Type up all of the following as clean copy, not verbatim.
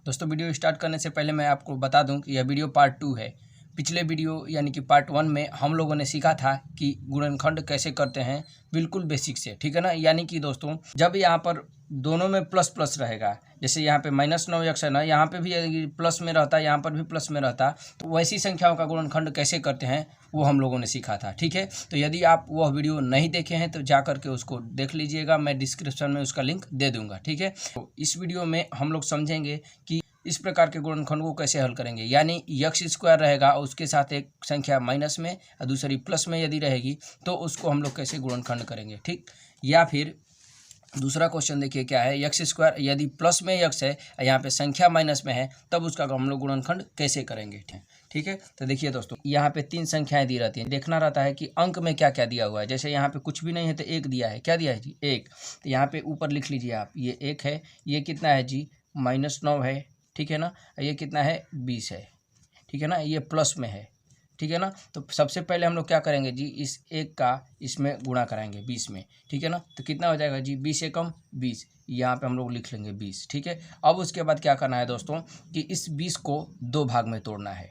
दोस्तों video start करने से पहले मैं आपको बता दूं कि यह वीडियो पार्ट 2 है। पिछले वीडियो यानी कि पार्ट 1 में हम लोगों ने सीखा था कि गुणनखंड कैसे करते हैं बिल्कुल बेसिक से, ठीक है ना। यानी कि दोस्तों जब यहाँ पर दोनों में प्लस प्लस रहेगा, जैसे यहाँ पे -9x है ना, यहाँ पे भी प्लस में रहता है, यहाँ पर भी प्लस में रहता, तो वैसी संख्याओं का गुणनखंड कैसे करते हैं वो हम लोगों ने सीखा था, ठीक है। तो यदि आप वह वीडियो नहीं देखे हैं तो जा करके उसको देख लीजिएगा, मैं डिस्क्रिप्शन में उसका लिंक दे दूँगा, ठीक है। तो इस वीडियो में हम लोग समझेंगे कि इस प्रकार के गुणनखंड को कैसे हल करेंगे। यानी x² रहेगा और उसके साथ एक संख्या माइनस में और दूसरी प्लस में यदि रहेगी तो उसको हम लोग कैसे गुणनखंड करेंगे, ठीक। या फिर दूसरा क्वेश्चन देखिए क्या है, x² यदि प्लस में x है, यहाँ पे संख्या माइनस में है, तब उसका हम लोग गुणनखंड कैसे करेंगे, ठीक है। तो देखिए दोस्तों, यहाँ पे 3 संख्याएं दी रहती हैं, देखना रहता है कि अंक में क्या क्या दिया हुआ है। जैसे यहाँ पे कुछ भी नहीं है तो 1 दिया है, क्या दिया है जी 1, तो यहाँ पे ऊपर लिख लीजिए आप, ये 1 है, ये कितना है जी -9 है, ठीक है ना, ये कितना है 20 है, ठीक है ना, ये प्लस में है, ठीक है ना। तो सबसे पहले हम लोग क्या करेंगे जी, इस 1 का इसमें गुणा कराएंगे 20 में, ठीक है ना। तो कितना हो जाएगा जी 20 एकम 20, यहाँ पे हम लोग लिख लेंगे 20, ठीक है। अब उसके बाद क्या करना है दोस्तों कि इस 20 को 2 भाग में तोड़ना है,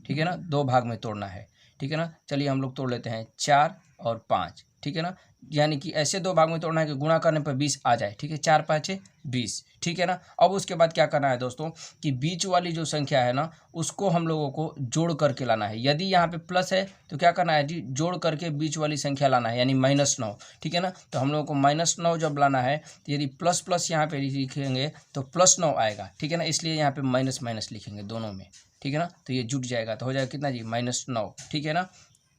ठीक है ना, 2 भाग में तोड़ना है, ठीक है ना। चलिए हम लोग तोड़ लेते हैं 4 और 5, ठीक है ना। यानी कि ऐसे 2 भाग में तोड़ना है कि गुणा करने पर 20 आ जाए, ठीक है, 4 5 20, ठीक है ना। अब उसके बाद क्या करना है दोस्तों कि बीच वाली जो संख्या है ना, उसको हम लोगों को जोड़ करके लाना है। यदि यहाँ पे प्लस है तो क्या करना है जी, जोड़ करके बीच वाली संख्या लाना है, यानी -9, ठीक है ना। तो हम लोगों को -9 जब लाना है तो यदि प्लस प्लस यहाँ पे लिखेंगे तो +9 आएगा, ठीक है ना, इसलिए यहाँ पे माइनस माइनस लिखेंगे दोनों में, ठीक है ना। तो ये जुट जाएगा तो हो जाएगा कितना जी -9, ठीक है ना।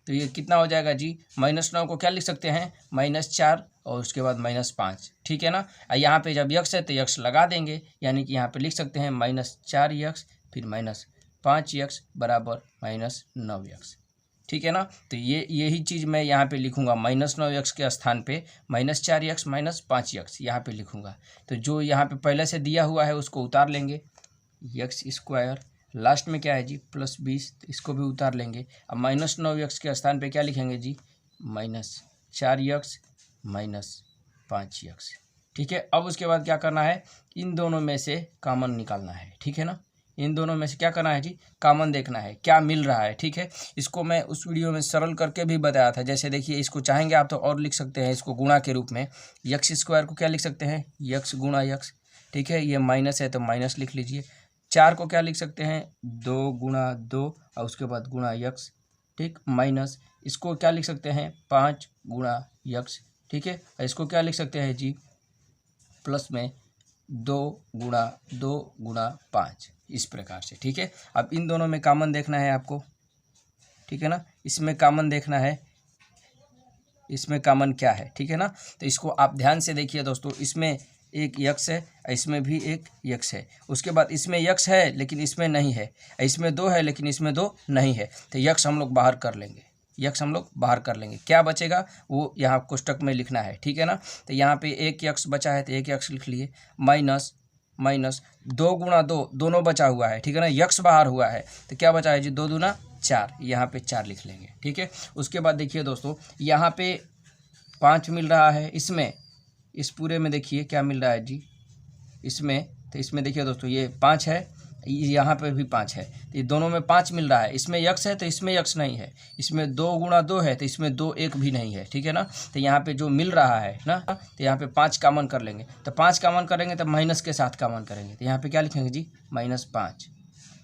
तो ये कितना हो जाएगा जी, -9 को क्या लिख सकते हैं -4 और उसके बाद -5, ठीक है ना। यहाँ पे जब x है तो x लगा देंगे, यानी कि यहाँ पे लिख सकते हैं -4x फिर -5x बराबर -9x, ठीक है ना। तो यही चीज़ मैं यहाँ पे लिखूँगा, -9x के स्थान पे -4x -5x यहाँ पे लिखूँगा। तो जो यहाँ पे पहले से दिया हुआ है उसको उतार लेंगे, x², लास्ट में क्या है जी +20, तो इसको भी उतार लेंगे। अब -9x के स्थान पे क्या लिखेंगे जी -4x -5x, ठीक है। अब उसके बाद क्या करना है, इन दोनों में से कॉमन निकालना है, ठीक है ना। इन दोनों में से क्या करना है जी, कॉमन देखना है क्या मिल रहा है, ठीक है। इसको मैं उस वीडियो में सरल करके भी बताया था। जैसे देखिए, इसको चाहेंगे आप तो और लिख सकते हैं, इसको गुणा के रूप में x² को क्या लिख सकते हैं x गुणा x, ठीक है। ये माइनस है तो माइनस लिख लीजिए। 4 को क्या लिख सकते हैं 2 गुणा 2 और उसके बाद गुणा x, ठीक, माइनस इसको क्या लिख सकते हैं 5 गुणा x, ठीक है। इसको क्या लिख सकते हैं जी प्लस में 2 गुणा 2 गुणा 5, इस प्रकार से, ठीक है। अब इन दोनों में कॉमन देखना है आपको, ठीक है ना, इसमें कॉमन देखना है, इसमें कॉमन क्या है, ठीक है ना। तो इसको आप ध्यान से देखिए दोस्तों, इसमें एक x है, इसमें भी एक x है, उसके बाद इसमें x है लेकिन इसमें नहीं है, इसमें 2 है लेकिन इसमें 2 नहीं है, तो x हम लोग बाहर कर लेंगे, x हम लोग बाहर कर लेंगे। क्या बचेगा वो यहाँ कोष्टक में लिखना है, ठीक है ना। तो यहाँ पे एक x बचा है तो एक x लिख लिए, माइनस 2 गुणा 2 दोनों बचा हुआ है, ठीक है ना, x बाहर हुआ है तो क्या बचा है जी 2 दूना 4, यहाँ पे 4 लिख लेंगे, ठीक है। उसके बाद देखिए दोस्तों, यहाँ पे 5 मिल रहा है, इसमें इस पूरे में देखिए क्या मिल रहा है जी इसमें, तो इसमें देखिए दोस्तों ये 5 है, यहाँ पे भी 5 है, तो ये दोनों में 5 मिल रहा है। इसमें x है तो इसमें x नहीं है, इसमें 2 गुणा 2 है तो इसमें 2 1 भी नहीं है, ठीक है ना। तो यहाँ पे जो मिल रहा है ना, तो यहाँ पे 5 कॉमन कर लेंगे, तो 5 कॉमन करेंगे तो माइनस के साथ कॉमन करेंगे, तो यहाँ पे क्या लिखेंगे जी -5,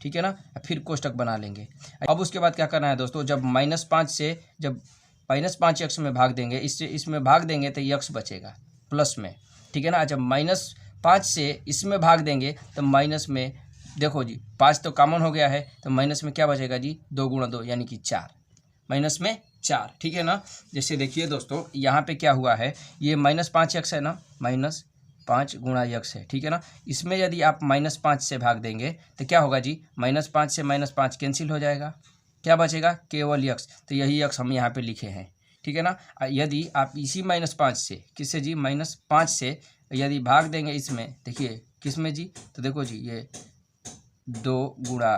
ठीक है ना। फिर कोष्टक बना लेंगे। अब उसके बाद क्या करना है दोस्तों, जब -5 से जब -5x में भाग देंगे, इससे इसमें भाग देंगे तो x बचेगा प्लस में, ठीक है ना। जब -5 से इसमें भाग देंगे तो माइनस में, देखो जी 5 तो कॉमन हो गया है तो माइनस में क्या बचेगा जी 2 गुणा 2 यानी कि 4, माइनस में 4, ठीक है ना। जैसे देखिए दोस्तों, यहाँ पे क्या हुआ है, ये -5x है ना, -5 गुणा x है, ठीक है ना। इसमें यदि आप -5 से भाग देंगे तो क्या होगा जी, -5 से -5 कैंसिल हो जाएगा, क्या बचेगा केवल x, तो यही x हम यहाँ पे लिखे हैं, ठीक है ना। यदि आप इसी -5 से, किससे जी -5 से यदि भाग देंगे इसमें, देखिए किस में जी, तो देखो जी ये 2 गुणा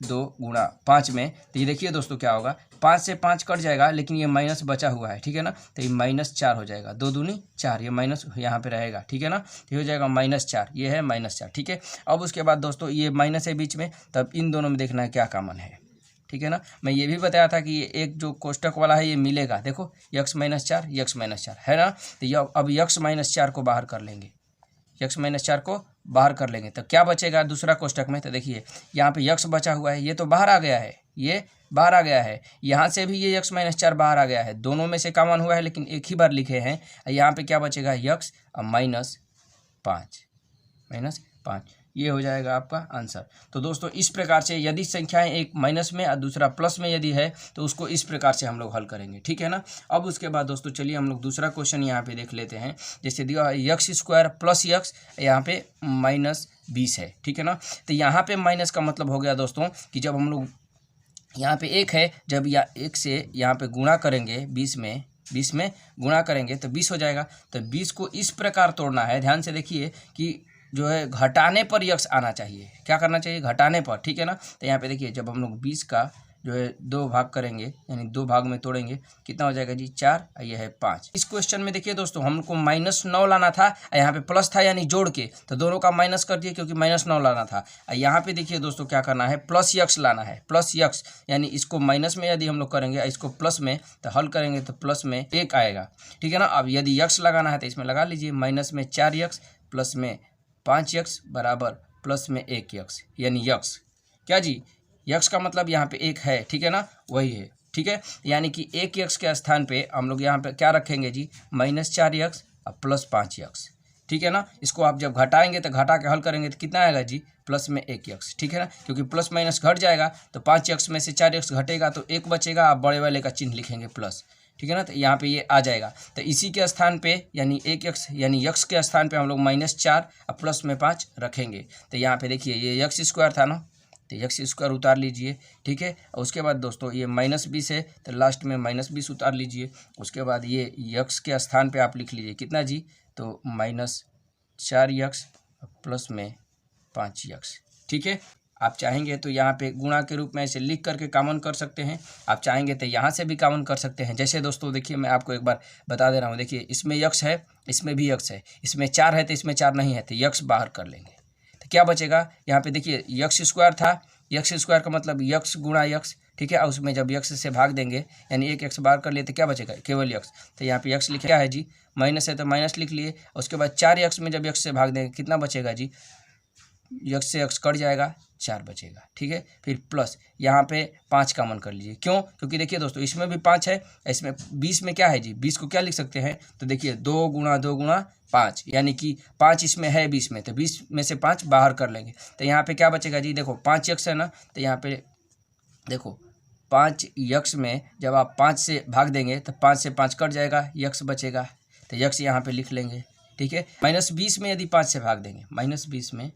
2 गुणा 5 में, तो ये देखिए दोस्तों क्या होगा, 5 से 5 कट जाएगा, लेकिन ये माइनस बचा हुआ है, ठीक है ना, तो ये -4 हो जाएगा, 2 दूनी 4, ये माइनस यहाँ पे रहेगा, ठीक है ना, तो ये हो जाएगा -4, ये है -4, ठीक है। अब उसके बाद दोस्तों ये माइनस है बीच में, तब इन दोनों में देखना है क्या कॉमन है, ठीक है ना। मैं ये भी बताया था कि ये एक जो कोष्टक वाला है ये मिलेगा, देखो x -4 x -4 है ना, तो ये अब x -4 को बाहर कर लेंगे, x -4 को बाहर कर लेंगे तो क्या बचेगा दूसरा कोष्टक में, तो देखिए यहाँ पे x बचा हुआ है, ये तो बाहर आ गया है, ये बाहर आ गया है, यहाँ से भी ये x -4 बाहर आ गया है, दोनों में से कॉमन हुआ है लेकिन एक ही बार लिखे हैं। यहाँ पे क्या बचेगा x -5, ये हो जाएगा आपका आंसर। तो दोस्तों इस प्रकार से यदि संख्याएं एक माइनस में और दूसरा प्लस में यदि है तो उसको इस प्रकार से हम लोग हल करेंगे, ठीक है ना। अब उसके बाद दोस्तों चलिए हम लोग दूसरा क्वेश्चन यहाँ पे देख लेते हैं। जैसे दिया x² + x, यहाँ पे -20 है, ठीक है ना। तो यहाँ पे माइनस का मतलब हो गया दोस्तों कि जब हम लोग यहाँ पे 1 है, जब या 1 से यहाँ पे गुणा करेंगे 20 में गुणा करेंगे तो 20 हो जाएगा। तो 20 को इस प्रकार तोड़ना है, ध्यान से देखिए कि जो है घटाने पर यक्स आना चाहिए, क्या करना चाहिए, घटाने पर, ठीक है ना। तो यहाँ पे देखिए जब हम लोग 20 का जो है 2 भाग करेंगे, यानी 2 भाग में तोड़ेंगे, कितना हो जाएगा जी 4, ये है 5। इस क्वेश्चन में देखिए दोस्तों हमको -9 लाना था, यहाँ पे प्लस था यानी जोड़ के, तो दोनों का माइनस कर दिए क्योंकि -9 लाना था। यहाँ पे देखिए दोस्तों क्या करना है, प्लस यक्स लाना है, प्लस यक्स, यानी इसको माइनस में यदि हम लोग करेंगे, इसको प्लस में, तो हल करेंगे तो प्लस में 1 आएगा, ठीक है ना। अब यदि यक्स लगाना है तो इसमें लगा लीजिए, माइनस में 4x प्लस में 5x बराबर प्लस में 1x, यानी यक्स क्या जी, यक्स का मतलब यहाँ पे 1 है, ठीक है ना, वही है, ठीक है। यानी कि 1x के स्थान पे हम लोग यहाँ पे क्या रखेंगे जी, -4x और प्लस 5x, ठीक है ना। इसको आप जब घटाएंगे तो घटा के हल करेंगे तो कितना आएगा जी, प्लस में 1x, ठीक है ना, क्योंकि प्लस माइनस घट जाएगा तो 5x में से 4x घटेगा तो 1 बचेगा, आप बड़े वाले का चिन्ह लिखेंगे प्लस, ठीक है ना। तो यहाँ पे ये आ जाएगा, तो इसी के स्थान पे यानी 1x यानी यक्स के स्थान पे हम लोग -4 और प्लस में 5 रखेंगे। तो यहाँ पे देखिए ये x² था ना, तो x² उतार लीजिए, ठीक है। और उसके बाद दोस्तों ये -20 है तो लास्ट में -20 उतार लीजिए। उसके बाद ये यक्स के स्थान पे आप लिख लीजिए कितना जी, तो -4x प्लस में 5x, ठीक है। आप चाहेंगे तो यहाँ पे गुणा के रूप में ऐसे लिख करके कॉमन कर सकते हैं, आप चाहेंगे तो यहाँ से भी कॉमन कर सकते हैं। जैसे दोस्तों देखिए मैं आपको एक बार बता दे रहा हूँ, देखिए इसमें यक्स है, इसमें भी यक्स है, इसमें 4 है तो इसमें 4 नहीं है, तो यक्स बाहर कर लेंगे तो क्या बचेगा, यहाँ पे देखिए x² था, x² का मतलब यक्स गुणा यक्स, ठीक है। और उसमें जब यक्स से भाग देंगे यानी 1x बाहर कर लिए तो क्या बचेगा, केवल यक्स। तो यहाँ पे यक्स लिखा क्या है जी, माइनस है तो माइनस लिख लिए। उसके बाद 4x में जब यक्स से भाग देंगे कितना बचेगा जी, यक्स से यक्स कट जाएगा, 4 बचेगा, ठीक है। फिर प्लस यहाँ पे 5 कॉमन कर लीजिए, क्यों, क्योंकि देखिए दोस्तों इसमें भी 5 है, इसमें 20 में क्या है जी, 20 को क्या लिख सकते हैं, तो देखिए 2 गुणा 2 गुणा 5, यानी कि 5 इसमें है 20 में, तो 20 में से 5 बाहर कर लेंगे। तो यहाँ पे क्या बचेगा जी, देखो 5x है ना, तो यहाँ पे देखो 5x में जब आप 5 से भाग देंगे तो 5 से 5 कट जाएगा, यक्स बचेगा, तो यक्स यहाँ पे लिख लेंगे, ठीक है। -20 में यदि 5 से भाग देंगे, -20 में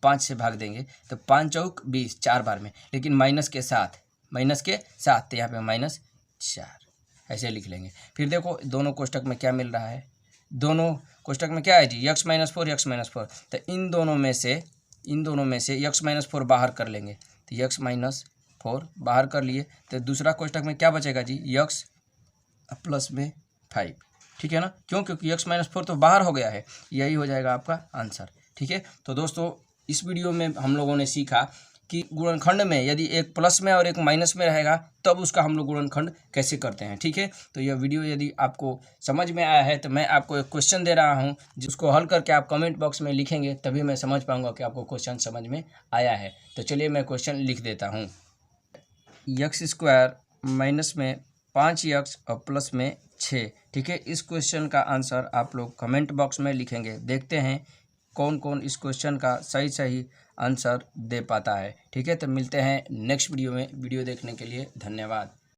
5 से भाग देंगे तो 5 चौक 20, 4 बार में, लेकिन माइनस के साथ तो यहाँ पे -4 ऐसे लिख लेंगे। फिर देखो दोनों कोष्टक में क्या मिल रहा है, दोनों कोष्टक में क्या है जी, x -4 तो इन दोनों में से x -4 बाहर कर लेंगे, तो x -4 बाहर कर लिए तो दूसरा कोष्टक में क्या बचेगा जी, x प्लस में 5, ठीक है ना, क्यों, क्योंकि x -4 तो बाहर हो गया है, यही हो जाएगा आपका आंसर, ठीक है। तो दोस्तों इस वीडियो में हम लोगों ने सीखा कि गुणनखंड में यदि एक प्लस में और एक माइनस में रहेगा तब उसका हम लोग गुणनखंड कैसे करते हैं, ठीक है। तो यह वीडियो यदि आपको समझ में आया है तो मैं आपको एक क्वेश्चन दे रहा हूं, जिसको हल करके आप कमेंट बॉक्स में लिखेंगे, तभी मैं समझ पाऊंगा कि आपको क्वेश्चन समझ में आया है। तो चलिए मैं क्वेश्चन लिख देता हूँ, x² माइनस में 5x और प्लस में 6, ठीक है। इस क्वेश्चन का आंसर आप लोग कमेंट बॉक्स में लिखेंगे, देखते हैं कौन कौन इस क्वेश्चन का सही आंसर दे पाता है, ठीक है। तो मिलते हैं नेक्स्ट वीडियो में, वीडियो देखने के लिए धन्यवाद।